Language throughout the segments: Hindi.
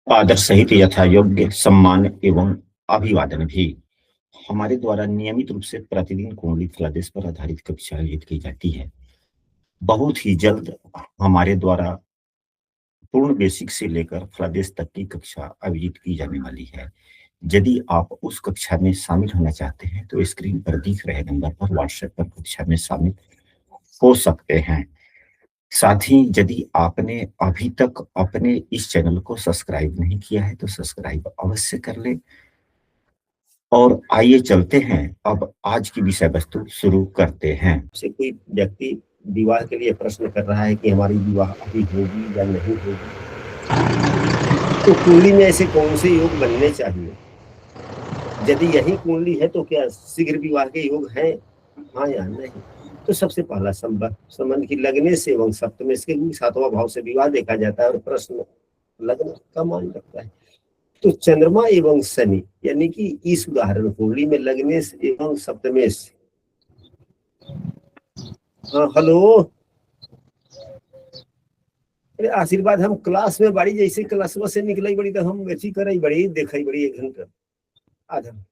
आदर सहित यथा योग्य सम्मान एवं अभिवादन भी हमारे द्वारा नियमित रूप से प्रतिदिन कुंडली फलादेश पर आधारित कक्षा आयोजित की जाती है। बहुत ही जल्द हमारे द्वारा पूर्ण बेसिक से लेकर फलादेश तक की कक्षा आयोजित की जाने वाली है। यदि आप उस कक्षा में शामिल होना चाहते हैं तो स्क्रीन पर दिख रहे नंबर पर व्हाट्सएप पर कक्षा में शामिल हो सकते हैं। साथ ही यदि आपने अभी तक अपने इस चैनल को सब्सक्राइब नहीं किया है तो सब्सक्राइब अवश्य कर ले। और आइए चलते हैं, अब आज की विषय वस्तु शुरू करते हैं। से कोई व्यक्ति विवाह के लिए प्रश्न कर रहा है कि हमारी विवाह अभी होगी या नहीं होगी, तो कुंडली में ऐसे कौन से योग बनने चाहिए? यदि यही कुंडली है तो क्या शीघ्र विवाह के योग हैं, हाँ या नहीं? तो सबसे पहला संबंध की लग्न से एवं सप्तम से सातवां भाव से विवाह देखा जाता है और प्रश्न लग्न का मान रखता है। तो चंद्रमा एवं शनि यानी कि इस उदाहरण कुंडली में लग्नेश एवं सप्तमेश। हाँ हेलो, अरे आशीर्वाद, हम क्लास में बड़ी जैसे क्लास से निकलाई बड़ी तो हम ऐसी कराई बड़ी देखई बड़ी 1 घंटा आधा।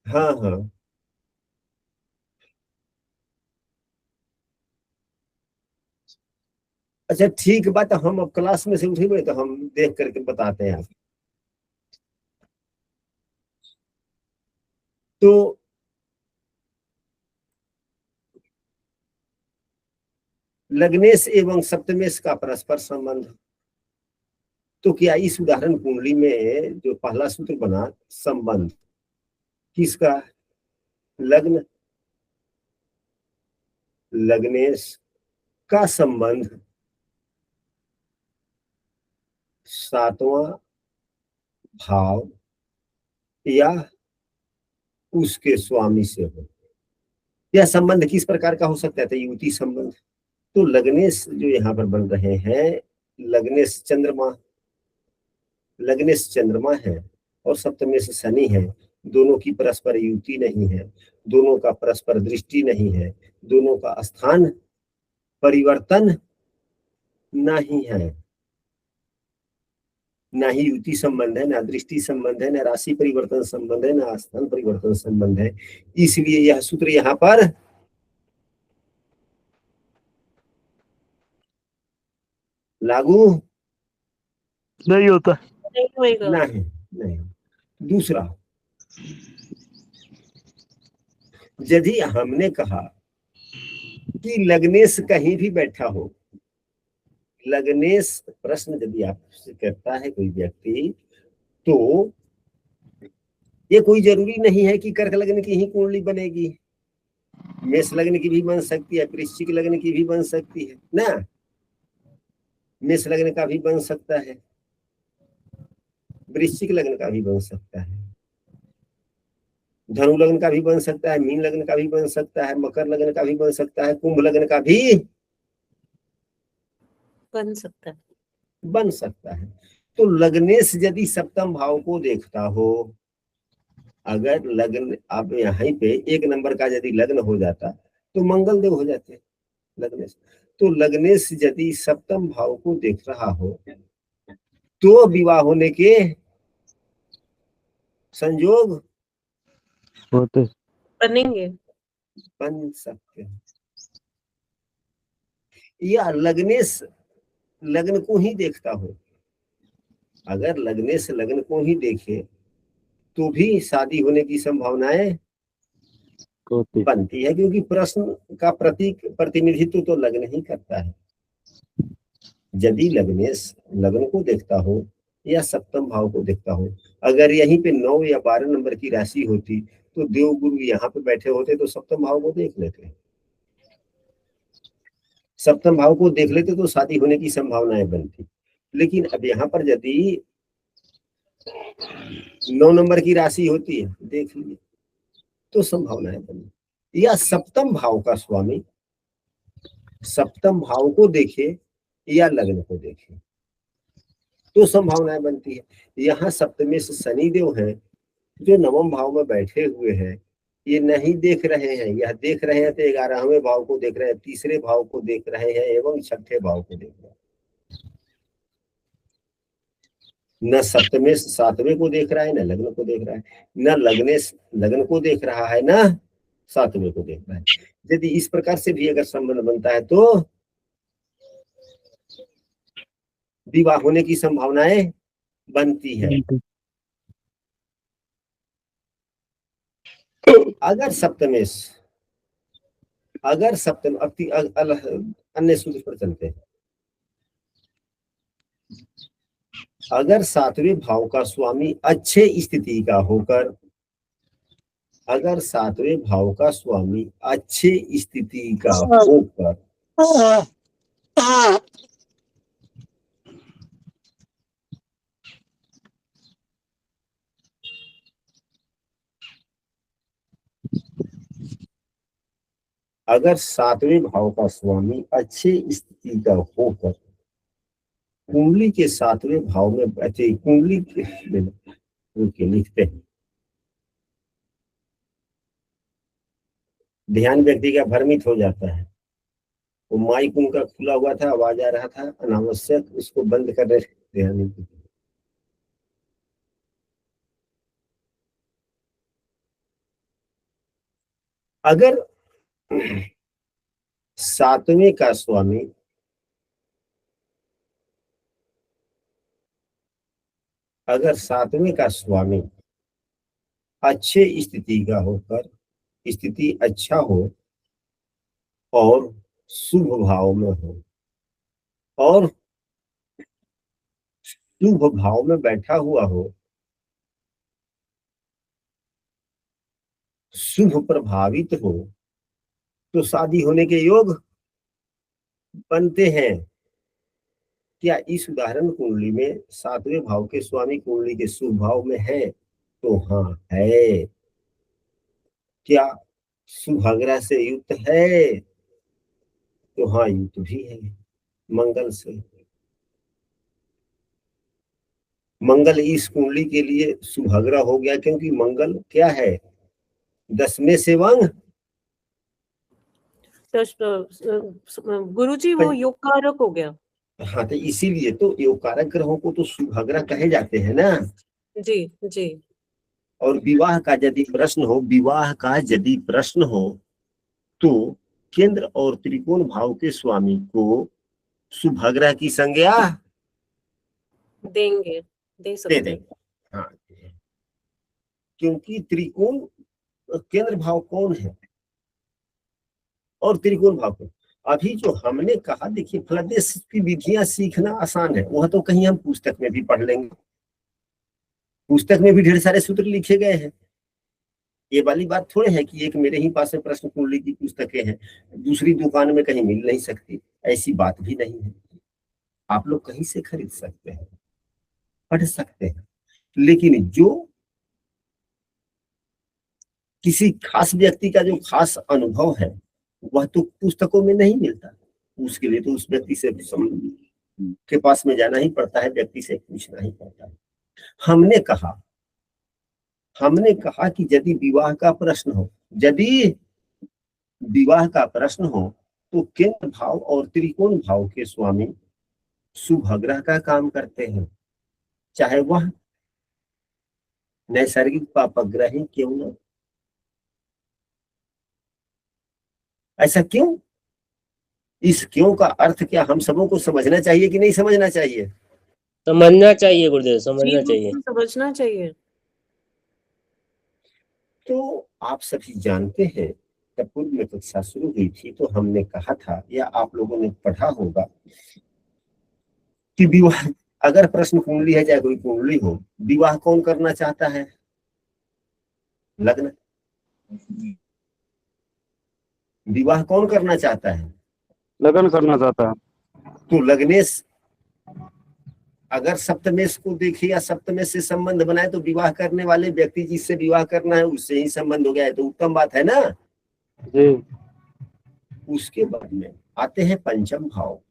हाँ हाँ अच्छा ठीक बात, हम अब क्लास में से उठे हुए तो हम देख करके बताते हैं। तो लग्नेश एवं सप्तमेश का परस्पर संबंध, तो क्या इस उदाहरण कुंडली में जो पहला सूत्र बना संबंध किसका? लग्न, लग्नेश का संबंध सातवां भाव या उसके स्वामी से हो। यह संबंध किस प्रकार का हो सकता है? तो युति संबंध। तो लग्नेश जो यहाँ पर बन रहे हैं, लग्नेश चंद्रमा, लग्नेश चंद्रमा है और सप्तमेश शनि है। दोनों की परस्पर युति नहीं है, दोनों का परस्पर दृष्टि नहीं है, दोनों का स्थान परिवर्तन नहीं है, ना ही युति संबंध है, ना दृष्टि संबंध है, ना राशि परिवर्तन संबंध है, ना स्थान परिवर्तन संबंध है। इसलिए यह सूत्र यहाँ पर लागू नहीं होता, नहीं होएगा। नहीं नहीं। दूसरा, यदि हमने कहा कि लग्नेश कहीं भी बैठा हो, लग्नेश प्रश्न यदि आपसे करता है कोई व्यक्ति, तो ये कोई जरूरी नहीं है कि कर्क लग्न की ही कुंडली बनेगी, मेष लग्न की भी बन सकती है, वृश्चिक लग्न की भी बन सकती है ना, मेष लग्न का भी बन सकता है, वृश्चिक लग्न का भी बन सकता है, धनु लग्न का भी बन सकता है, मीन लग्न का भी बन सकता है, मकर लग्न का भी बन सकता है, कुंभ लग्न का भी बन सकता है। बन सकता है। तो लग्नेश यदि सप्तम भाव को देखता हो, अगर लग्न अब यहाँ पे 1 नंबर का यदि लग्न हो जाता तो मंगल देव हो जाते लग्नेश। तो लग्नेश यदि सप्तम भाव को देख रहा हो तो विवाह होने के संयोग होते बनेंगे। बन सकते हैं। या लग्नेश लग्न को ही देखता हो, अगर लग्नेश लग्न को ही देखे तो भी शादी होने की संभावनाएं होते बनती है, क्योंकि प्रश्न का प्रतीक प्रतिनिधित्व तो लग्न ही करता है। यदि लग्नेश लग्न को देखता हो या सप्तम भाव को देखता हो, अगर यहीं पे 9 या 12 नंबर की राशि होती तो देवगुरु यहाँ पे बैठे होते तो सप्तम भाव को देख लेते, सप्तम भाव को देख लेते तो शादी होने की संभावनाएं बनती। लेकिन अब यहाँ पर यदि 9 नंबर की राशि होती है, देख लीजिए, तो संभावनाएं बनी। या सप्तम भाव का स्वामी सप्तम भाव को देखे या लग्न को देखे तो संभावनाएं बनती है। यहाँ सप्तमेश शनि देव हैं जो नवम भाव में बैठे हुए हैं, ये नहीं देख रहे हैं, यह देख रहे हैं तो 11वें भाव को देख रहे हैं, तीसरे भाव को देख रहे हैं एवं छठे भाव को देख रहे हैं। न सप्तमे सातवें को देख रहा है, न लग्न को देख रहा है, न लग्न को देख रहा है, न सातवें को देख रहा है। यदि इस प्रकार से भी अगर संबंध बनता है तो विवाह होने की संभावनाएं बनती है। अगर सप्तम अन्य सूत्र पर चलते हैं। अगर सातवें भाव का स्वामी अच्छे स्थिति का होकर, अगर सातवें भाव का स्वामी अच्छे स्थिति का होकर अगर सातवें भाव का स्वामी अच्छे स्थिति का होकर कुंडली के सातवें भाव में बैठे, कुंडली के लिखते हैं, ध्यान व्यक्ति का भ्रमित हो जाता है। वो माइक उनका खुला हुआ था, आवाज आ रहा था अनावश्यक, उसको बंद कर रहे ध्यान नहीं देते। अगर सातवें का स्वामी अच्छे स्थिति का होकर, स्थिति अच्छा हो और शुभ भाव में हो और शुभ भाव में बैठा हुआ हो, शुभ प्रभावित हो, तो शादी होने के योग बनते हैं। क्या इस उदाहरण कुंडली में सातवें भाव के स्वामी कुंडली के शुभ भाव में है? तो हाँ है। क्या शुभाग्रह से युक्त है? तो हाँ युक्त भी है मंगल से। मंगल इस कुंडली के लिए शुभाग्रह हो गया, क्योंकि मंगल क्या है? 10वें से वंग। गुरुजी वो योग कारक हो गया। हाँ, तो इसीलिए तो योग कारक ग्रहों को तो शुभाग्रह कहे जाते हैं ना। जी जी। और विवाह का यदि प्रश्न हो तो केंद्र और त्रिकोण भाव के स्वामी को शुभाग्रह की संज्ञा दे सकते देंगे। हाँ, क्योंकि त्रिकोण केंद्र भाव कौन है और त्रिकोण भाव कौन? अभी जो हमने कहा, देखिए फलादेश की विधियां सीखना आसान है, वह तो कहीं हम पुस्तक में भी पढ़ लेंगे, पुस्तक में भी ढेर सारे सूत्र लिखे गए हैं। ये वाली बात थोड़े है कि एक मेरे ही पास में प्रश्न कुंडली की पुस्तकें हैं, दूसरी दुकान में कहीं मिल नहीं सकती, ऐसी बात भी नहीं है। आप लोग कहीं से खरीद सकते हैं, पढ़ सकते हैं, लेकिन जो किसी खास व्यक्ति का जो खास अनुभव है वह तो पुस्तकों में नहीं मिलता। उसके लिए तो उस व्यक्ति से के पास में जाना ही पड़ता है, व्यक्ति से पूछना ही पड़ता है। हमने कहा कि यदि विवाह का प्रश्न हो तो केंद्र भाव और त्रिकोण भाव के स्वामी शुभाग्रह का काम करते हैं, चाहे वह नैसर्गिक पापग्रह ही क्यों न। ऐसा क्यों? इस क्यों का अर्थ क्या हम सबों को समझना चाहिए कि नहीं समझना चाहिए? समझना चाहिए गुरुदेव, समझना चाहिए, समझना चाहिए। तो आप सभी जानते हैं, जब पूर्व में कक्षा शुरू हुई थी तो हमने कहा था, या आप लोगों ने पढ़ा होगा कि विवाह, अगर प्रश्न कुंडली है चाहे कोई कुंडली हो, विवाह कौन करना चाहता है? लग्न। विवाह कौन करना चाहता है? लगन करना चाहता है। तो लग्नेश अगर सप्तमेश को देखे या सप्तमेश से संबंध बनाए तो विवाह करने वाले व्यक्ति जिससे विवाह करना है उससे ही संबंध हो गया है, तो उत्तम बात है ना जी। उसके बाद में आते हैं पंचम भाव।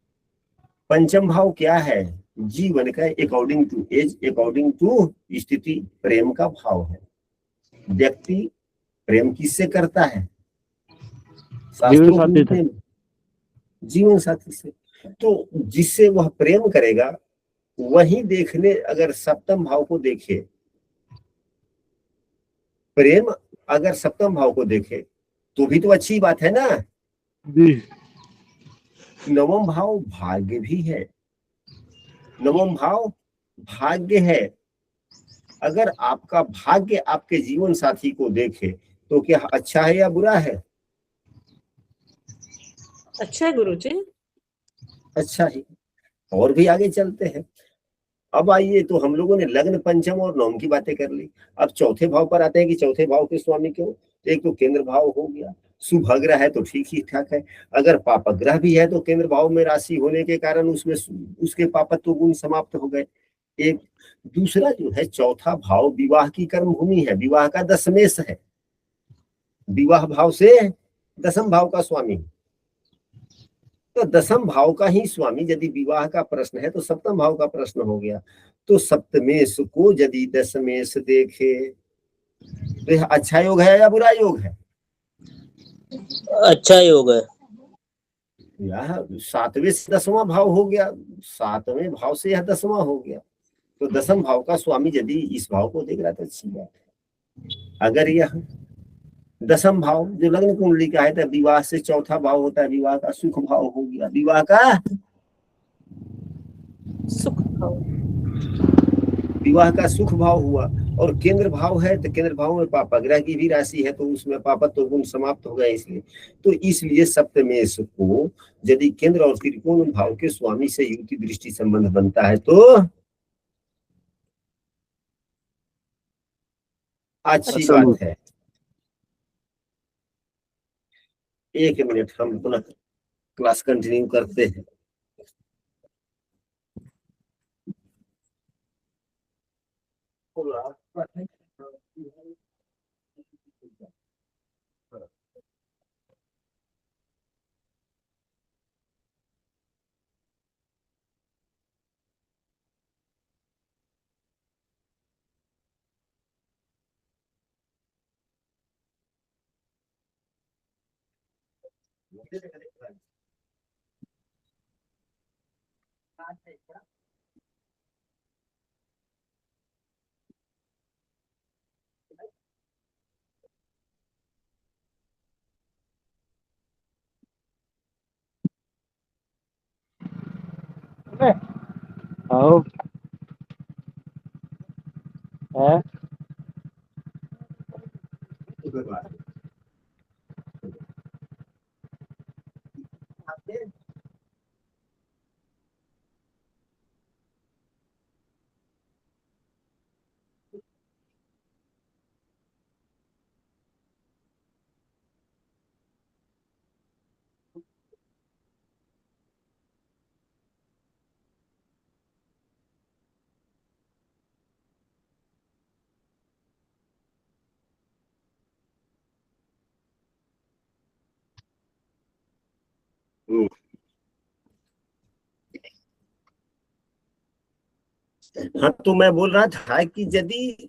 पंचम भाव क्या है? जीवन का according to age, according to स्थिति प्रेम का भाव है। व्यक्ति प्रेम किससे करता है? जीवन साथी से। तो जिससे वह प्रेम करेगा वही देखने अगर सप्तम भाव को देखे, प्रेम अगर सप्तम भाव को देखे तो भी तो अच्छी बात है ना। जी नवम भाव भाग्य भी है, नवम भाव भाग्य है। अगर आपका भाग्य आपके जीवन साथी को देखे तो क्या अच्छा है या बुरा है? अच्छा है गुरुजी। अच्छा है। और भी आगे चलते हैं। अब आइए, तो हम लोगों ने लग्न, पंचम और नवम की बातें कर ली। अब चौथे भाव पर आते हैं कि चौथे भाव के स्वामी क्यों। एक तो केंद्र भाव हो गया, शुभ ग्रह है तो ठीक ही ठाक है। अगर पाप ग्रह भी है तो केंद्र भाव में राशि होने के कारण उसमें उसके पापत्व गुण समाप्त हो गए। एक दूसरा जो है चौथा भाव विवाह की कर्म भूमि है, विवाह का दशमेश है, विवाह भाव से दसम भाव का स्वामी। तो दसम भाव का ही स्वामी यदि विवाह का प्रश्न है तो सप्तम भाव का प्रश्न हो गया। तो सप्तमेश को यदि दशमेश देखे तो यह अच्छा योग है या बुरा योग है? अच्छा योग है। यह सातवें से दसवां भाव हो गया, सातवें भाव से यह दसवां हो गया। तो दसम भाव का स्वामी यदि इस भाव को देख रहा तो अच्छी बात है। अगर यह दसम भाव जो लग्न कुंडली का है तो विवाह से चौथा भाव होता है, विवाह का सुख भाव हो गया, विवाह का सुख भाव। विवाह का सुख भाव हुआ। और केंद्र भाव है तो केंद्र भाव में पापा ग्रह की भी राशि है तो उसमें पापत्व गुण समाप्त हो गया। इसलिए सप्तमेश को यदि केंद्र और त्रिकोण भाव के स्वामी से युति दृष्टि संबंध बनता है तो अच्छी बात है। एक मिनट, हम पुनः क्लास कंटिन्यू करते हैं। आओ है हाँ, तो मैं बोल रहा था कि यदि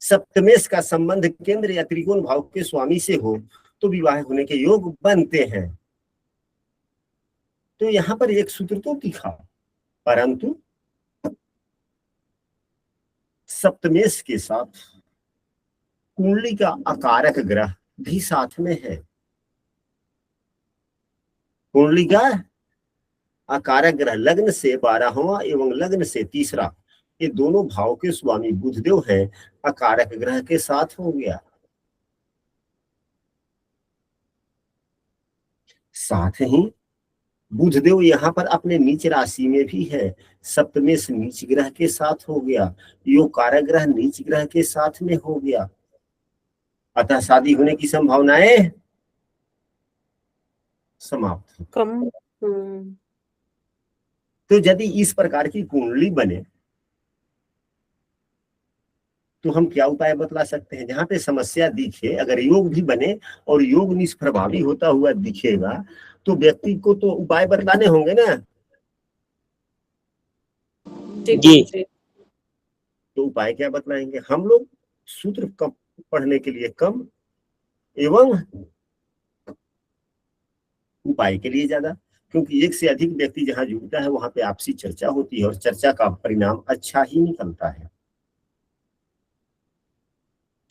सप्तमेश का संबंध केंद्र या त्रिकोण भाव के स्वामी से हो तो विवाह होने के योग बनते हैं। तो यहाँ पर एक सूत्र तो दिखा, परंतु सप्तमेश के साथ कुंडली का आकारक ग्रह भी साथ में है। कुंडली का आकारक ग्रह लग्न से 12वां एवं लग्न से तीसरा, ये दोनों भाव के स्वामी बुधदेव है, आकारक ग्रह के साथ हो गया। साथ ही बुधदेव यहाँ पर अपने नीच राशि में भी है, सप्तमेश नीच ग्रह के साथ हो गया, योग कारक ग्रह नीच ग्रह के साथ में हो गया। अतः शादी होने की संभावनाएं समाप्त। कम। तो यदि इस प्रकार की कुंडली बने तो हम क्या उपाय बतला सकते हैं? जहां पे समस्या दिखे, अगर योग भी बने और योग निष्प्रभावी होता हुआ दिखेगा तो व्यक्ति को तो उपाय बतलाने होंगे ना। जी तो उपाय क्या बतलाएंगे हम लोग? सूत्र कम पढ़ने के लिए कम एवं उपाय के लिए ज्यादा। क्योंकि एक से अधिक व्यक्ति जहां जुड़ता है वहां पे आपसी चर्चा होती है और चर्चा का परिणाम अच्छा ही निकलता है।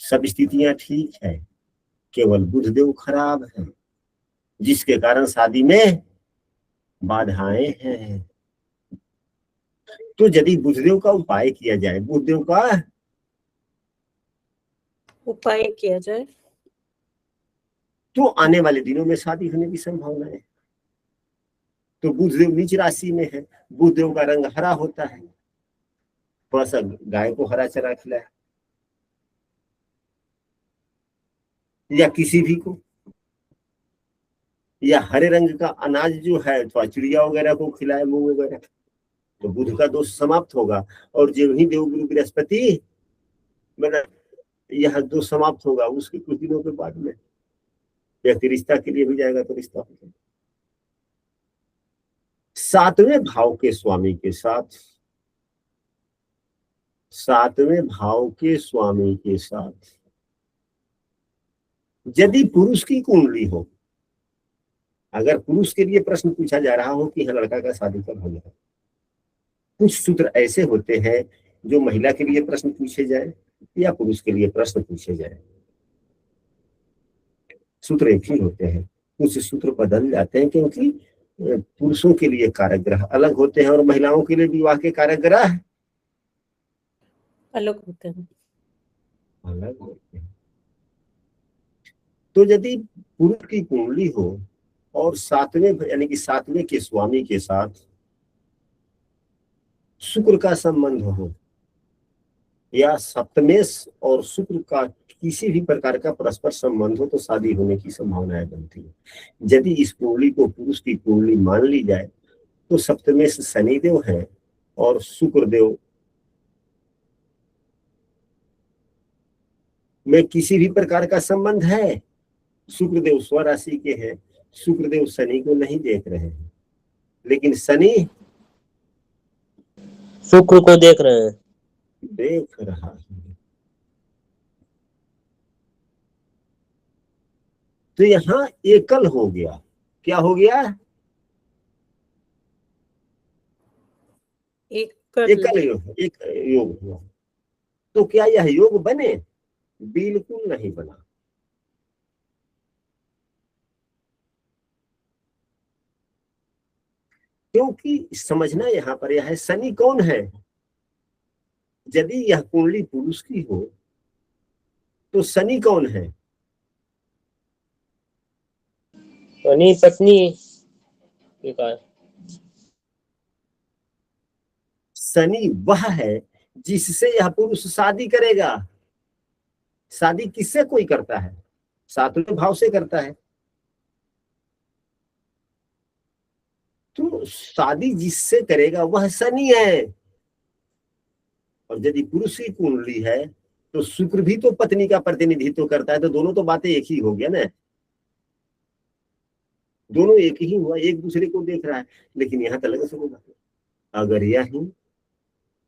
सब स्थितियां ठीक है, केवल बुधदेव खराब है, जिसके कारण शादी में बाधाएं हैं। तो यदि बुधदेव का उपाय किया जाए, बुधदेव का उपाय किया जाए तो आने वाले दिनों में शादी होने की संभावना है। तो बुधदेव नीच राशि में है, बुधदेव का रंग हरा होता है, थोड़ा सा गाय को हरा चरा खिलाए या किसी भी को, या हरे रंग का अनाज जो है थोड़ा चिड़िया वगैरह को खिलाए, मूंग वगैरह, तो बुध का दोष समाप्त होगा। और जो ही देवगुरु बृहस्पति मेरा यह दोष समाप्त होगा, उसके कुछ दिनों के बाद में व्यक्ति रिश्ता के लिए भी जाएगा तो रिश्ता हो जाएगा। सातवें भाव के स्वामी के साथ, सातवें भाव के स्वामी के साथ यदि पुरुष की कुंडली हो, अगर पुरुष के लिए प्रश्न पूछा जा रहा हो कि हाँ लड़का का शादी कब होना है, कुछ सूत्र ऐसे होते हैं जो महिला के लिए प्रश्न पूछे जाए या पुरुष के लिए प्रश्न पूछे जाए, सूत्र एक ही होते हैं। कुछ सूत्र बदल जाते हैं क्योंकि पुरुषों के लिए कारक ग्रह अलग होते हैं और महिलाओं के लिए विवाह के कारक ग्रह अलग होते हैं। अलग होते हैं। तो यदि पुरुष की कुंडली हो और सातवें यानी कि सातवें के स्वामी के साथ शुक्र का संबंध हो या सप्तमेश और शुक्र का किसी भी प्रकार का परस्पर संबंध हो तो शादी होने की संभावनाएं बनती है। यदि इस कुंडली को पुरुष की कुंडली मान ली जाए तो सप्तमेश शनिदेव है और शुक्रदेव में किसी भी प्रकार का संबंध है। शुक्रदेव स्वराशि के हैं, शुक्रदेव शनि को नहीं देख रहे हैं, लेकिन शनि शुक्र को देख रहे हैं। देख रहा है। तो यहां एकल हो गया, क्या हो गया? एकल योग, एक योग हुआ। तो क्या यह योग बने? बिल्कुल नहीं बना। क्योंकि समझना यहाँ पर यह है, शनि कौन है? यदि यह कुंडली पुरुष की हो तो शनि कौन है? शनि पत्नी के कारण। शनि वह है जिससे यह पुरुष शादी करेगा। शादी किससे कोई करता है? सातवें भाव से करता है। तो शादी जिससे करेगा वह शनि है। और यदि पुरुष की कुंडली है तो शुक्र भी तो पत्नी का प्रतिनिधित्व करता है, तो दोनों तो बातें एक ही हो गया ना, दोनों एक ही हुआ, एक दूसरे को देख रहा है। लेकिन यहां तो लगे सुनो, अगर यही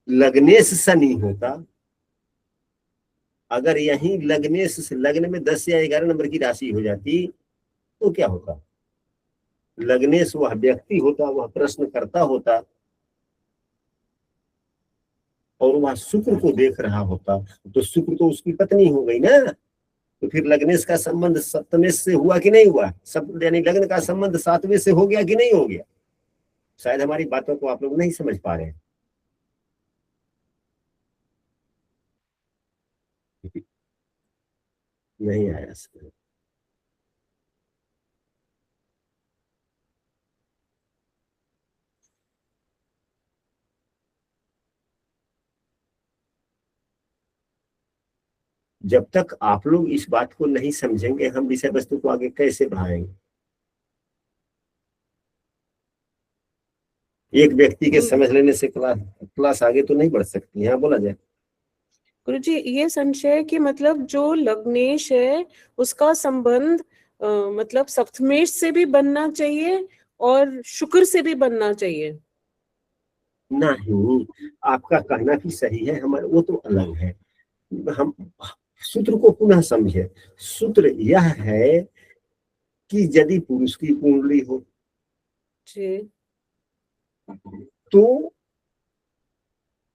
लग्नेश शनि होता, अगर यही लग्नेश लग्न में 10 या 11 नंबर की राशि हो जाती तो क्या होता? लग्नेश वह व्यक्ति होता, वह प्रश्न करता होता और वह शुक्र को देख रहा होता, तो शुक्र तो उसकी पत्नी हो गई ना। तो फिर लग्नेश का संबंध सप्तमेश से हुआ कि नहीं हुआ? सब यानी लग्न का संबंध सातवें से हो गया कि नहीं हो गया? शायद हमारी बातों को आप लोग नहीं समझ पा रहे हैं। नहीं आया समझ। जब तक आप लोग इस बात को नहीं समझेंगे हम विषय वस्तु को आगे कैसे बढ़ाएंगे? एक व्यक्ति के समझ लेने से क्लास आगे तो नहीं बढ़ सकती है। बोला जाए गुरुजी, ये संशय है कि मतलब जो लग्नेश है उसका संबंध मतलब सप्तमेश से भी बनना चाहिए और शुक्र से भी बनना चाहिए। नहीं, आपका कहना भी सही है, हमारे वो तो अलग है। हम सूत्र को पुनः समझे। सूत्र यह है कि यदि पुरुष की कुंडली हो जी। तो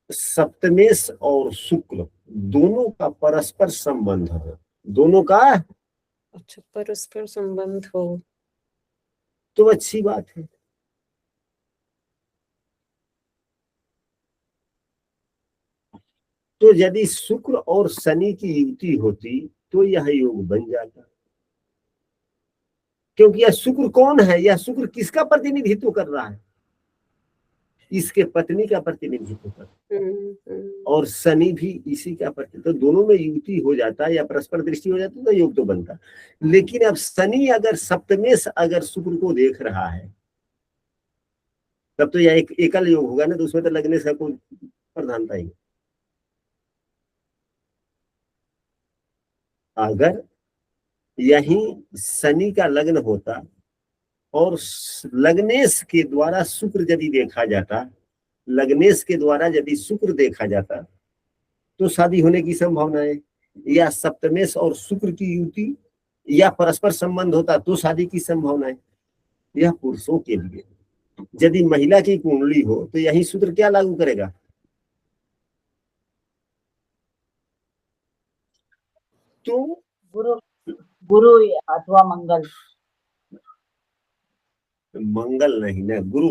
सप्तमेश और शुक्र दोनों का परस्पर संबंध है, दोनों का, अच्छा, परस्पर संबंध हो तो अच्छी बात है। तो यदि शुक्र और शनि की युति होती तो यह योग बन जाता, क्योंकि यह शुक्र कौन है, यह शुक्र किसका प्रतिनिधित्व कर रहा है, इसके पत्नी का प्रतिनिधित्व कर रहा है, और शनि भी इसी का प्रतिनिधित्व, तो दोनों में युति हो जाता है या परस्पर दृष्टि हो जाती है तो योग तो बनता। लेकिन अब शनि अगर सप्तमेश अगर शुक्र को देख रहा है तब तो यह एक एकल योग होगा ना, तो उसमें तो लगने से कोई प्रधानता ही। अगर यही शनि का लग्न होता और लग्नेश के द्वारा शुक्र यदि देखा जाता, लग्नेश के द्वारा यदि शुक्र देखा जाता तो शादी होने की संभावना है, या सप्तमेश और शुक्र की युति या परस्पर संबंध होता तो शादी की संभावना है। यह पुरुषों के लिए। यदि महिला की कुंडली हो तो यही सूत्र क्या लागू करेगा, तो गुरु गुरु अथवा मंगल, मंगल नहीं ना, गुरु।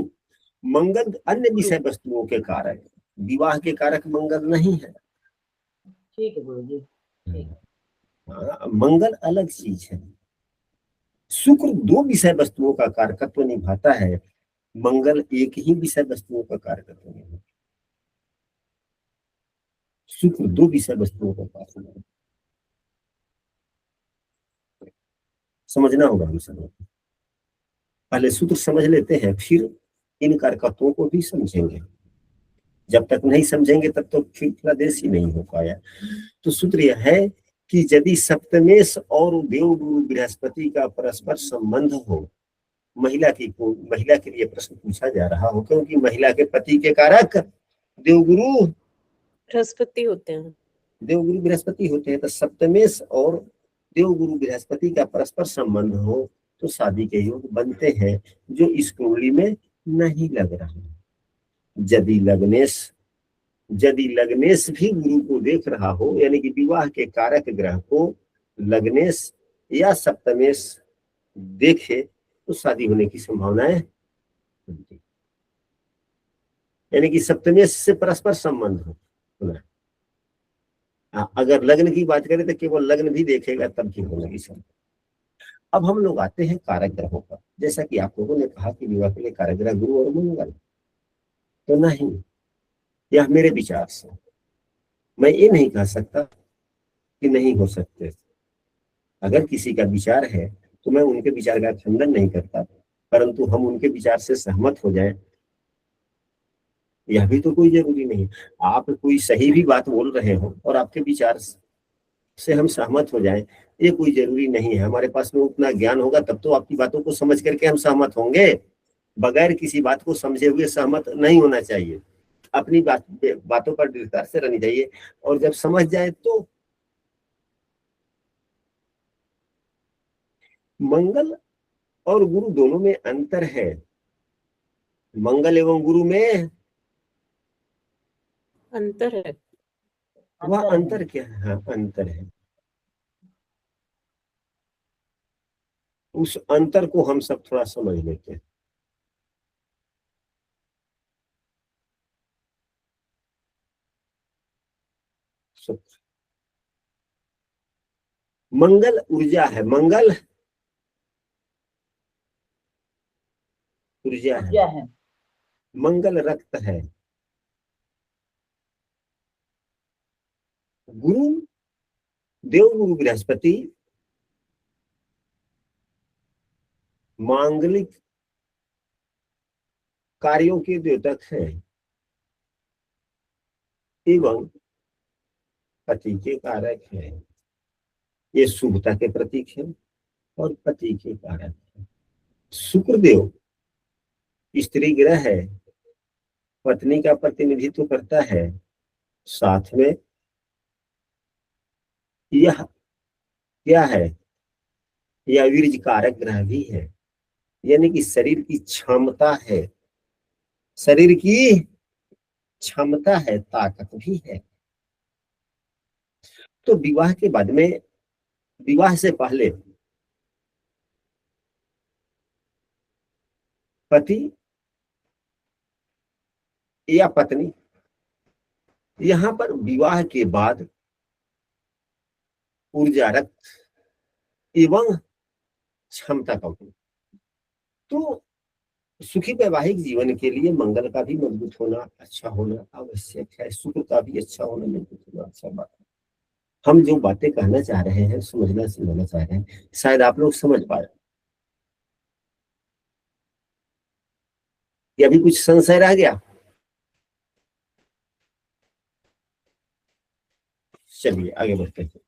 मंगल अन्य विषय वस्तुओं के कारक, विवाह के कारक मंगल नहीं है। ठीक है गुरु जी। मंगल अलग चीज है। शुक्र दो विषय वस्तुओं का कारकत्व निभाता है, मंगल एक ही विषय वस्तुओं का कारकत्व निभाता है। शुक्र दो विषय वस्तुओं का कारकत्व, समझना होगा हम सब। पहले सूत्र समझ लेते हैं, फिर इन कारकत्वों को भी समझेंगे। जब तक नहीं समझेंगे तब तो फिर प्रदेश ही नहीं हो पाया। तो सूत्र यह है कि यदि सप्तमेश और देवगुरु बृहस्पति का परस्पर संबंध हो, महिला के लिए प्रश्न पूछा जा रहा हो, क्योंकि महिला के पति के कारक देवगुरु बृहस्पति होते हैं, देवगुरु बृहस्पति होते हैं। तो सप्तमेश और देवगुरु बृहस्पति का परस्पर संबंध हो तो शादी के योग बनते हैं, जो इस कुंडली में नहीं लग रहा। यदि लग्नेश भी गुरु को देख रहा हो, यानी कि विवाह के कारक ग्रह को लग्नेश या सप्तमेश देखे तो शादी होने की संभावनाएं, यानी कि सप्तमेश से परस्पर संबंध हो। अगर लग्न की बात करें तो केवल लग्न भी देखेगा तब भी होने की संभावना। अब हम लोग आते हैं कारक ग्रहों पर। जैसा कि आप लोगों ने कहा कि विवाह के लिए कारक ग्रह गुरु और मंगल, तो नहीं, यह मेरे विचार से, मैं ये नहीं कह सकता कि नहीं हो सकते। अगर किसी का विचार है तो मैं उनके विचार का खंडन नहीं करता, परंतु हम उनके विचार से सहमत हो जाएं, यह भी तो कोई जरूरी नहीं। आप कोई सही भी बात बोल रहे हो और आपके विचार से हम सहमत हो जाएं, ये कोई जरूरी नहीं है। हमारे पास में उतना ज्ञान होगा तब तो आपकी बातों को समझ करके हम सहमत होंगे। बगैर किसी बात को समझे हुए सहमत नहीं होना चाहिए। अपनी बातों पर दृढ़ता से रहनी चाहिए, और जब समझ जाए तो। मंगल और गुरु दोनों में अंतर है। मंगल एवं गुरु में अंतर है। वह अंतर क्या है? हाँ, अंतर है। उस अंतर को हम सब थोड़ा समझ लेते हैं। मंगल ऊर्जा है, मंगल ऊर्जा है, मंगल रक्त है। गुरु देवगुरु बृहस्पति मांगलिक कार्यों के द्योतक है एवं पति के कारक है। ये शुभता के प्रतीक है और पति के कारक है। शुक्रदेव स्त्री ग्रह है, पत्नी का प्रतिनिधित्व करता है, साथ में यह क्या है, यह वीर्य कारक ग्रह भी है। यानी कि शरीर की क्षमता है, शरीर की क्षमता है, ताकत भी है। तो विवाह के बाद में, विवाह से पहले पति या पत्नी, यहाँ पर विवाह के बाद ऊर्जा, रक्त एवं क्षमता का उपयोग। तो सुखी वैवाहिक जीवन के लिए मंगल का भी मजबूत होना, अच्छा होना आवश्यक है। शुक्र का भी अच्छा होना, मजबूत होना अच्छा बात है। हम जो बातें कहना चाह रहे हैं, समझना चाह रहे हैं, शायद आप लोग समझ पाए। या अभी कुछ संशय रह गया? चलिए आगे बढ़ते हैं।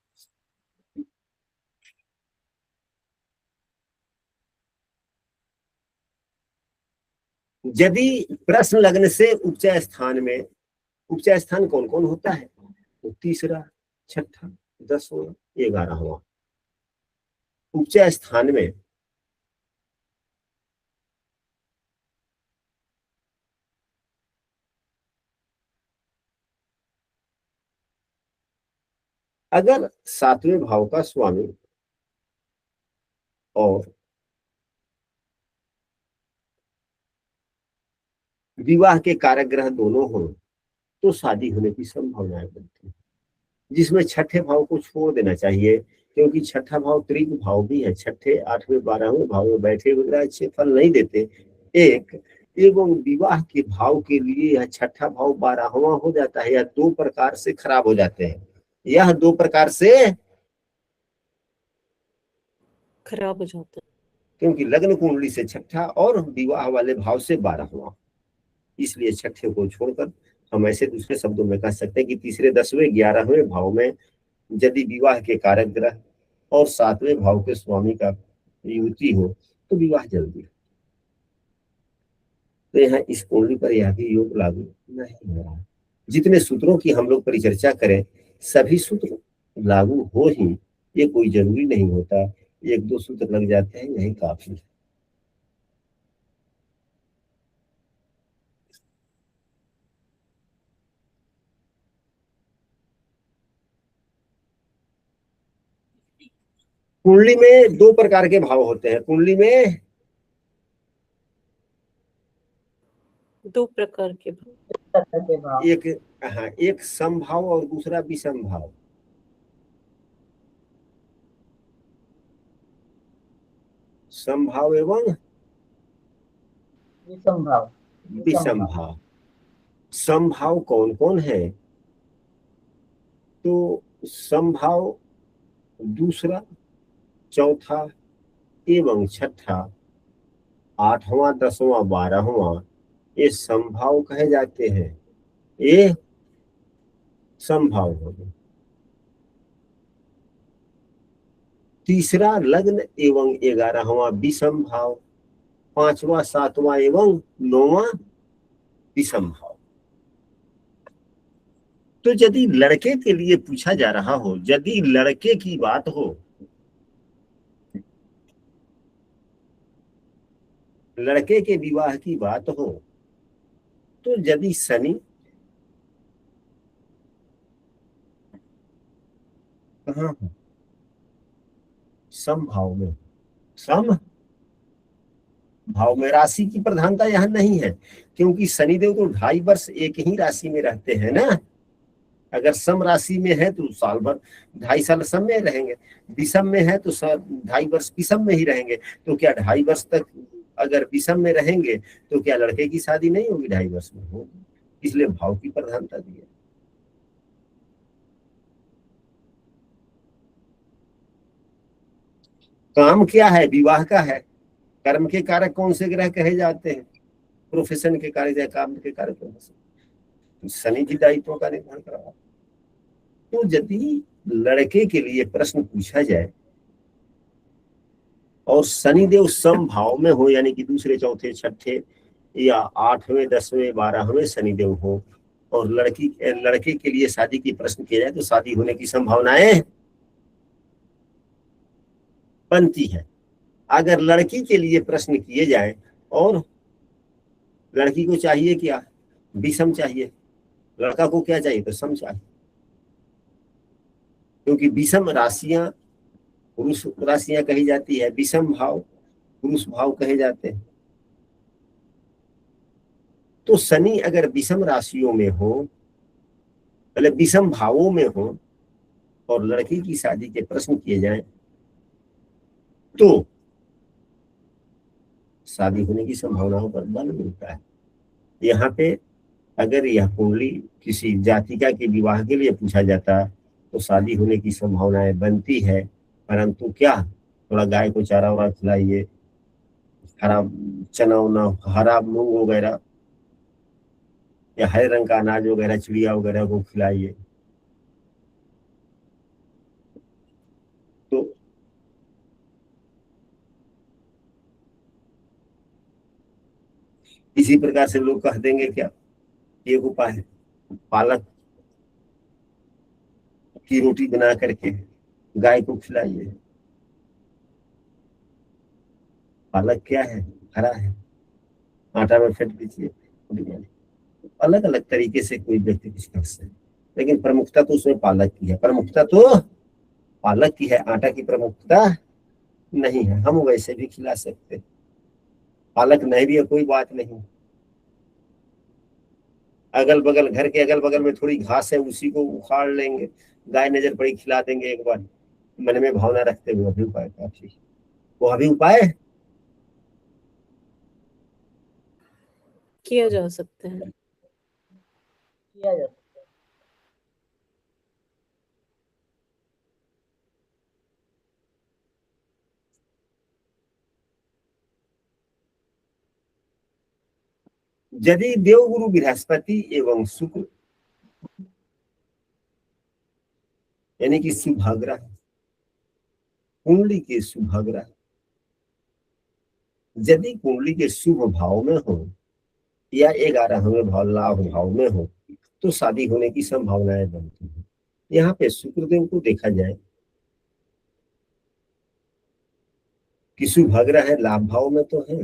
यदि प्रश्न लगने से उपचय स्थान में, उपचय स्थान कौन कौन होता है? तो तीसरा, छठा, 10वां, 11वां। उपचय स्थान में अगर 7वें भाव का स्वामी और विवाह के कारक ग्रह दोनों हो तो शादी होने की संभावनाएं बनती है। जिसमें छठे भाव को छोड़ देना चाहिए, क्योंकि छठा भाव त्रिक भाव भी है। छठे, 8वें, 12वें भाव में बैठे हुए ग्रह अच्छे फल नहीं देते। एक एवं विवाह के भाव के लिए यह छठा भाव 12वां हो जाता है। यह दो प्रकार से खराब हो जाते हैं। यह दो प्रकार से खराब हो जाता है, क्योंकि लग्न कुंडली से छठा और विवाह वाले भाव से 12वां। इसलिए छठे को छोड़कर हम ऐसे दूसरे शब्दों में कह सकते हैं कि तीसरे, 10वें, 11वें भाव में यदि विवाह के कारक ग्रह और 7वें भाव के स्वामी का युति हो तो विवाह जल्दी। तो यहाँ इस कुंडली पर यह भी योग लागू नहीं हो रहा। जितने सूत्रों की हम लोग परिचर्चा करें, सभी सूत्र लागू हो ही, ये कोई जरूरी नहीं होता। एक दो सूत्र लग जाते हैं, यही काफी है। कुंडली में दो प्रकार के भाव होते हैं। कुंडली में दो प्रकार के भाव, तरह के भाव। एक, हाँ, एक समभाव और दूसरा विषम भाव। समभाव एवं विषम भाव। विषम भाव। समभाव कौन कौन है? तो समभाव दूसरा, चौथा एवं छठा, 8वां, 10वां, 12वां, ये समभाव कहे जाते हैं। ये समभाव हो गए। तीसरा लग्न एवं 11वां विषम भाव, 5वां, 7वां एवं 9वां विषम भाव। तो यदि लड़के के लिए पूछा जा रहा हो, यदि लड़के की बात हो, लड़के के विवाह की बात हो, तो यदि शनि कहाँ हो? सम भाव में। सम भाव में। राशि की प्रधानता यहाँ नहीं है, क्योंकि शनिदेव तो 2.5 वर्ष एक ही राशि में रहते हैं ना। अगर सम राशि में है तो साल भर 2.5 साल सम में रहेंगे। विषम में है तो 2.5 वर्ष विषम में ही रहेंगे। तो क्या 2.5 वर्ष तक अगर विषम में रहेंगे तो क्या लड़के की शादी नहीं होगी? 2.5 वर्ष में होगी। इसलिए भाव की प्रधानता दी है। काम क्या है? विवाह का है। कर्म के कारक कौन से ग्रह कहे जाते हैं? प्रोफेशन के कारक या काम के कारक कौन से? शनि की दायित्व का निर्धारण करा। तो यदि लड़के के लिए प्रश्न पूछा जाए और शनिदेव सम भाव में हो, यानी कि दूसरे, चौथे, छठे या 8वें, 10वें, 12वें शनिदेव हो, और लड़के के लिए शादी की प्रश्न किया जाए तो शादी होने की संभावनाएं बनती है। अगर लड़की के लिए प्रश्न किए जाए, और लड़की को चाहिए क्या, विषम चाहिए, लड़का को क्या चाहिए, तो सम चाहिए, क्योंकि विषम राशियां पुरुष राशियां कही जाती है, विषम भाव पुरुष भाव कहे जाते हैं। तो शनि अगर विषम राशियों में हो, मतलब विषम भावों में हो, और लड़की की शादी के प्रश्न किए जाएं, तो शादी होने की संभावनाओं पर बल मिलता है। यहाँ पे अगर यह कुंडली किसी जातिका के विवाह के लिए पूछा जाता तो शादी होने की संभावनाएं बनती है, परंतु क्या, थोड़ा गाय को चारा वारा खिलाइए, हरा चना उना, हरा मूंग वगैरह या हरे रंग का अनाज वगैरह, चिड़िया वगैरह को खिलाइए। तो इसी प्रकार से लोग कह देंगे क्या, एक उपाय है, पालक की रोटी बना करके गाय को खिलाइए। पालक क्या है, हरा है, आटा में फेंट दीजिए। अलग अलग तरीके से कोई व्यक्ति कुछ कर सकते, लेकिन प्रमुखता तो उसमें पालक की है, प्रमुखता तो पालक की है, आटा की प्रमुखता नहीं है। हम वैसे भी खिला सकते, पालक नहीं भी है कोई बात नहीं, अगल बगल, घर के अगल बगल में थोड़ी घास है, उसी को उखाड़ लेंगे, गाय नजर पड़ी खिला देंगे एक बार, मन में भावना रखते हुए, अभी उपाय काफी, वो अभी उपाय किया जा सकता है। किया जा सकता है। यदि देवगुरु बृहस्पति एवं शुक्र यानी कि शुभाग्रह, कुंडली के शुभाग्रह यदि कुंडली के शुभ भाव में हो या 11वें भाव लाभ भाव में हो तो शादी होने की संभावनाएं बनती है। यहाँ पे शुक्रदेव को देखा जाए कि शुभाग्रह है, लाभ भाव में तो है,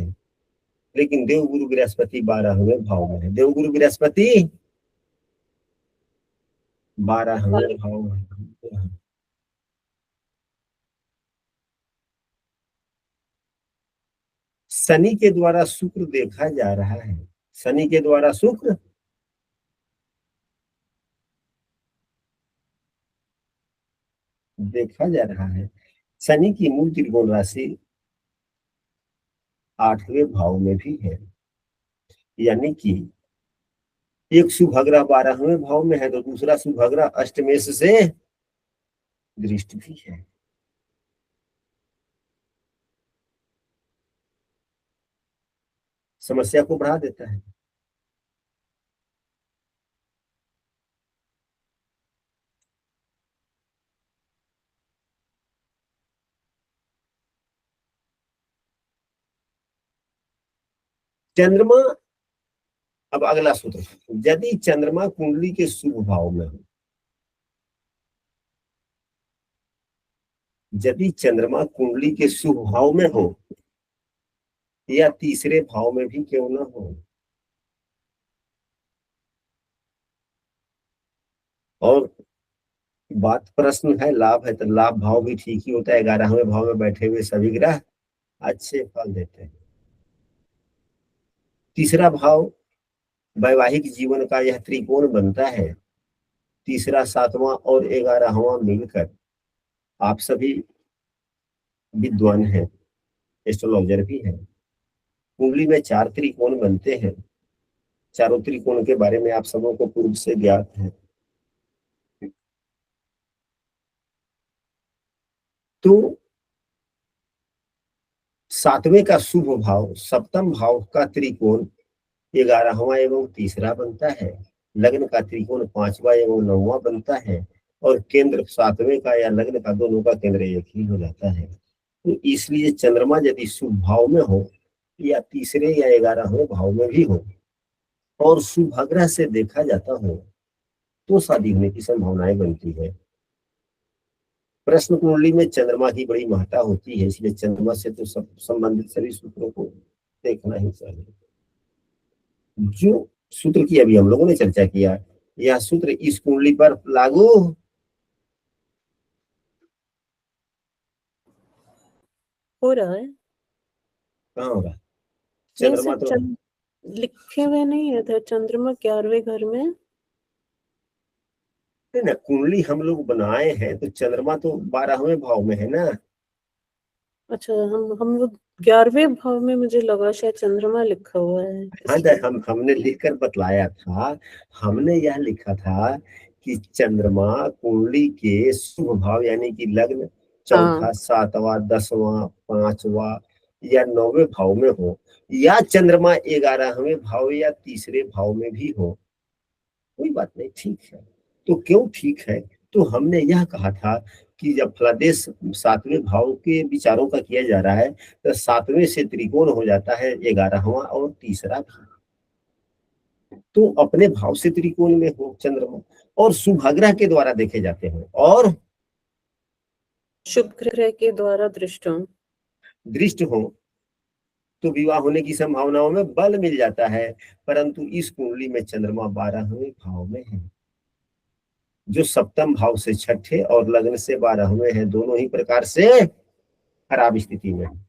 लेकिन देवगुरु बृहस्पति 12वें भाव में है। देवगुरु बृहस्पति 12वें भाव में है। शनि के द्वारा शुक्र देखा जा रहा है, शनि के द्वारा शुक्र देखा जा रहा है। शनि की मूल त्रिकोण राशि 8वें भाव में भी है, यानी कि एक शुभाग्रह 12वें भाव में है तो दूसरा शुभाग्रह अष्टमेश से दृष्टि भी है। समस्या को बढ़ा देता है। चंद्रमा, अब अगला सूत्र, यदि चंद्रमा कुंडली के शुभ भाव में हो, यदि चंद्रमा कुंडली के शुभ भाव में हो या तीसरे भाव में भी क्यों ना हो, और बात प्रश्न है लाभ है तो लाभ भाव भी ठीक ही होता है, 11वें भाव में बैठे हुए सभी ग्रह अच्छे फल देते हैं। तीसरा भाव वैवाहिक जीवन का यह त्रिकोण बनता है, तीसरा 7वां और 11वां मिलकर, आप सभी विद्वान हैं, एस्ट्रोलॉजर भी हैं, कुंडली में 4 त्रिकोण बनते हैं, चारों त्रिकोण के बारे में आप सबों को पूर्व से ज्ञात है। तो 7वें का शुभ भाव सप्तम भाव का त्रिकोण 11वां एवं तीसरा बनता है, लग्न का त्रिकोण 5वां एवं 9वां बनता है, और केंद्र 7वें का या लग्न का दोनों का केंद्र एक ही हो जाता है। तो इसलिए चंद्रमा यदि शुभ भाव में हो या तीसरे या 11वें भाव में भी हो और शुभाग्रह से देखा जाता हो तो शादी होने की संभावनाएं बनती है। प्रश्न कुंडली में चंद्रमा की बड़ी महत्ता होती है, इसलिए चंद्रमा से तो सब संबंधित सभी सूत्रों को देखना ही चाहिए। जो सूत्र की अभी हम लोगों ने चर्चा किया, यह सूत्र इस कुंडली पर लागू हो रहा है। कहाँ होगा? नहीं चंद्रमा सर, तो लिखे हुए नहीं है था चंद्रमा 11वें घर में। नहीं ना, कुंडली हम लोग बनाए हैं तो चंद्रमा तो 12वें भाव में है ना। अच्छा, हम लोग 11वें भाव में, मुझे लगा शायद चंद्रमा लिखा हुआ है हाँ इसलिए। हमने लिखकर बतलाया था, हमने यह लिखा था कि चंद्रमा कुंडली के शुभ भाव यानी कि लग्न, चौथा, हाँ, सातवां, 10वां, 5वां या 9वें भाव में हो, या चंद्रमा 11वें भाव या तीसरे भाव में भी हो, कोई बात नहीं, ठीक है। तो क्यों ठीक है? तो हमने यह कहा था कि जब फलादेश 7वें भाव के विचारों का किया जा रहा है तो 7वें से त्रिकोण हो जाता है 11वां और तीसरा भी, तो अपने भाव से त्रिकोण में हो चंद्रमा, और शुभग्रह के द्वारा देखे जाते हैं और शुभ ग्रह के द्वारा दृष्टों दृष्ट हो तो विवाह होने की संभावनाओं में बल मिल जाता है। परंतु इस कुंडली में चंद्रमा 12वें भाव में है, जो सप्तम भाव से छठे और लग्न से 12वें है, दोनों ही प्रकार से खराब स्थिति में है।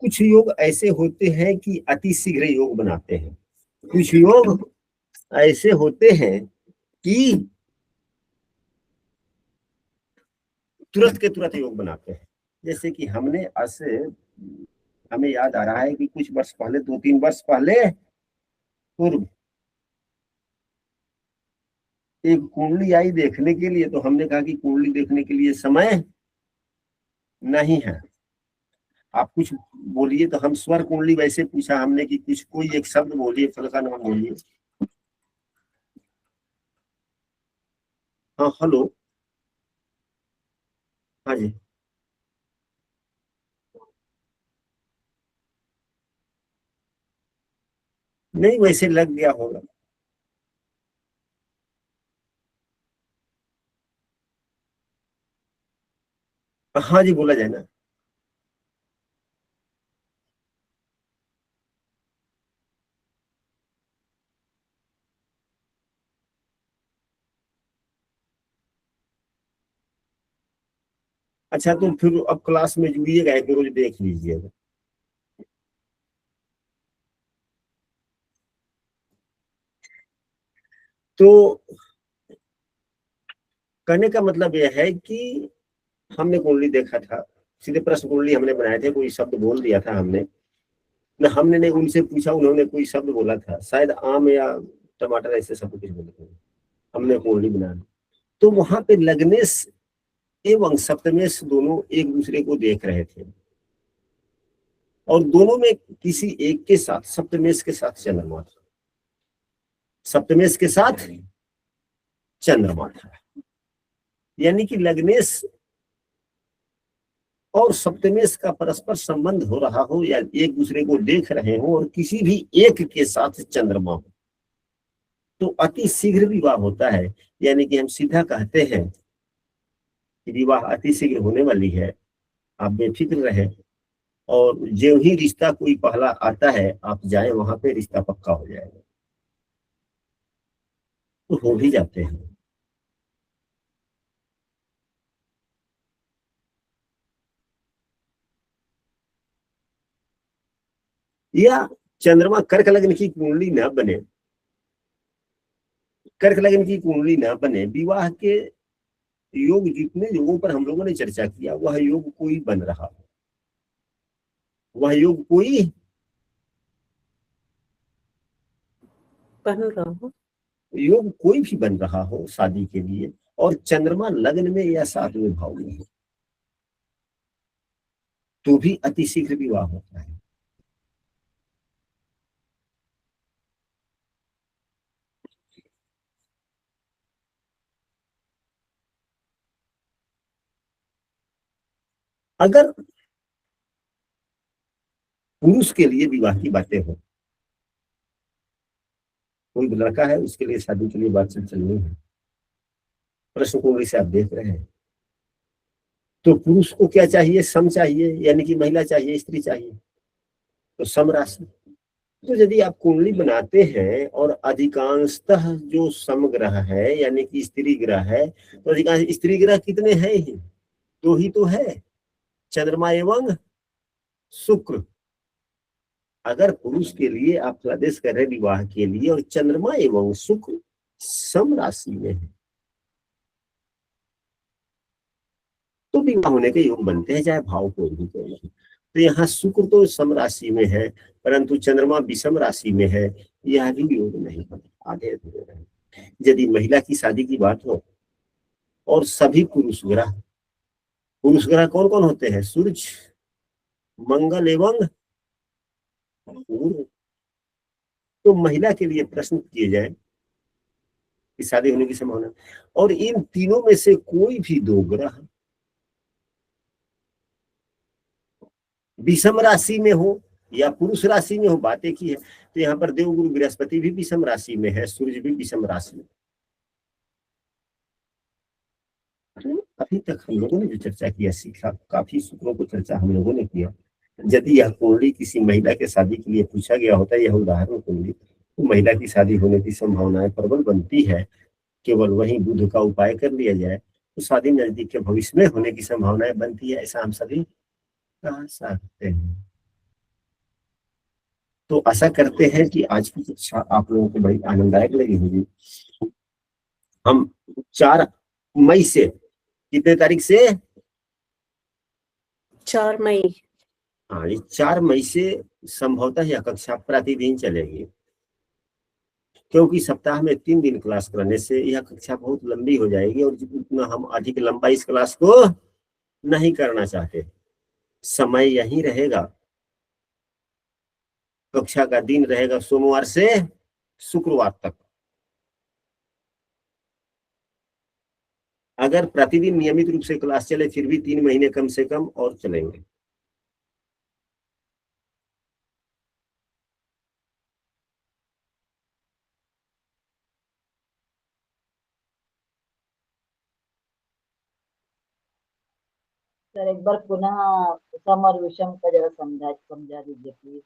कुछ योग ऐसे होते हैं कि अति शीघ्र योग बनाते हैं, कुछ योग ऐसे होते हैं कि तुरंत के तुरंत योग बनाते हैं। जैसे कि हमने आज से, हमें याद आ रहा है कि कुछ वर्ष पहले, 2-3 वर्ष पहले पूर्व एक कुंडली आई देखने के लिए, तो हमने कहा कि कुंडली देखने के लिए समय नहीं है, आप कुछ बोलिए। तो हम स्वर कुंडली वैसे पूछा हमने कि कुछ कोई एक शब्द बोलिए, फल का नाम बोलिए। हाँ हेलो, हाँ जी, नहीं वैसे लग गया होगा। हाँ जी, बोला जाए ना। अच्छा, तो फिर अब क्लास में जुड़िएगा, एक रोज देख लीजिएगा। तो कहने का मतलब यह है कि हमने कुंडली देखा था, सीधे प्रश्न कुंडली हमने बनाए थे, कोई शब्द बोल दिया था हमने न, हमने नहीं उनसे पूछा, उन्होंने कोई शब्द बोला था, शायद आम या टमाटर ऐसे शब्द कुछ बोले थे, हमने कुंडली बना दी। तो वहां पे लग्नेश एवं सप्तमेश दोनों एक दूसरे को देख रहे थे, और दोनों में किसी एक के साथ, सप्तमेश के साथ चंद्रमा था, सप्तमेश के साथ चंद्रमा था, यानी कि लग्नेश और सप्तमेश का परस्पर संबंध हो रहा हो या एक दूसरे को देख रहे हो और किसी भी एक के साथ चंद्रमा हो, तो अति शीघ्र विवाह होता है। यानी कि हम सीधा कहते हैं कि विवाह अति शीघ्र होने वाली है, आप बेफिक्र रहे, और जो ही रिश्ता कोई पहला आता है आप जाए वहां पे, रिश्ता पक्का हो जाएगा, तो हो भी जाते हैं। या चंद्रमा कर्क लग्न की कुंडली न बने, कर्क लग्न की कुंडली न बने, विवाह के योग, जितने योगों पर हम लोगों ने चर्चा किया, वह योग कोई बन रहा हो, वह योग कोई बन रहा हो, योग कोई भी बन रहा हो शादी के लिए, और चंद्रमा लग्न में या 7वें भाव में हो, तो भी अतिशीघ्र विवाह होता है। अगर पुरुष के लिए विवाह की बातें हो, कोई लड़का है उसके लिए शादी के लिए बातचीत चलनी है, प्रश्न कुंडली से आप देख रहे हैं, तो पुरुष को क्या चाहिए? सम चाहिए, यानी कि महिला चाहिए, स्त्री चाहिए, तो सम राशि। तो यदि आप कुंडली बनाते हैं और अधिकांशतः जो समग्रह है यानी कि स्त्री ग्रह है, तो अधिकांश स्त्री ग्रह कितने हैं ही? दो ही तो है, चंद्रमा एवं शुक्र। अगर पुरुष के लिए आप आदेश कर रहे विवाह के लिए और चंद्रमा एवं शुक्र सम राशि में है, तो विवाह होने के योग बनते हैं, चाहे भाव कोई भी कोई नहीं। तो यहाँ शुक्र तो सम राशि में है, परंतु चंद्रमा विषम राशि में है, यह भी योग नहीं बना, आधे अधूरे रहे। यदि महिला की शादी की बात हो और सभी पुरुष ग्रह कौन कौन होते हैं? सूर्य, मंगल एवं गुरु। तो महिला के लिए प्रश्न किए जाए कि शादी होने की संभावना, और इन तीनों में से कोई भी दो ग्रह विषम राशि में हो या पुरुष राशि में हो, बात एक ही है। तो यहाँ पर देवगुरु बृहस्पति भी विषम राशि में है, सूर्य भी विषम राशि में। अभी तक हम लोगों ने जो चर्चा किया, सीखा, काफी सूत्रों को चर्चा हम लोगों ने किया। यदि यह कुंडली किसी महिला के शादी के लिए पूछा गया होता है, यह उदाहरण कुंडली, तो महिला की शादी होने की संभावनाएं प्रबल बनती है। केवल वही बुध का उपाय कर लिया जाए तो शादी नजदीक के भविष्य में होने की संभावनाएं बनती है, ऐसा हम सभी कह सकते हैं। तो आशा करते हैं कि आज की शिक्षा आप लोगों को बड़ी आनंददायक लगी होगी। हम 4 मई से, कितने तारीख से? 4 मई। हाँ, ये 4 मई से संभवतः यह कक्षा प्रतिदिन चलेगी, क्योंकि सप्ताह में 3 दिन क्लास करने से यह कक्षा बहुत लंबी हो जाएगी, और जितना हम अधिक लंबा इस क्लास को नहीं करना चाहते। समय यही रहेगा, कक्षा का दिन रहेगा सोमवार से शुक्रवार तक। अगर प्रतिदिन नियमित रूप से क्लास चले फिर भी 3 महीने कम से कम और चलेंगे। सर एक बार पुनः सम और विषम का जरा समझा दीजिए प्लीज।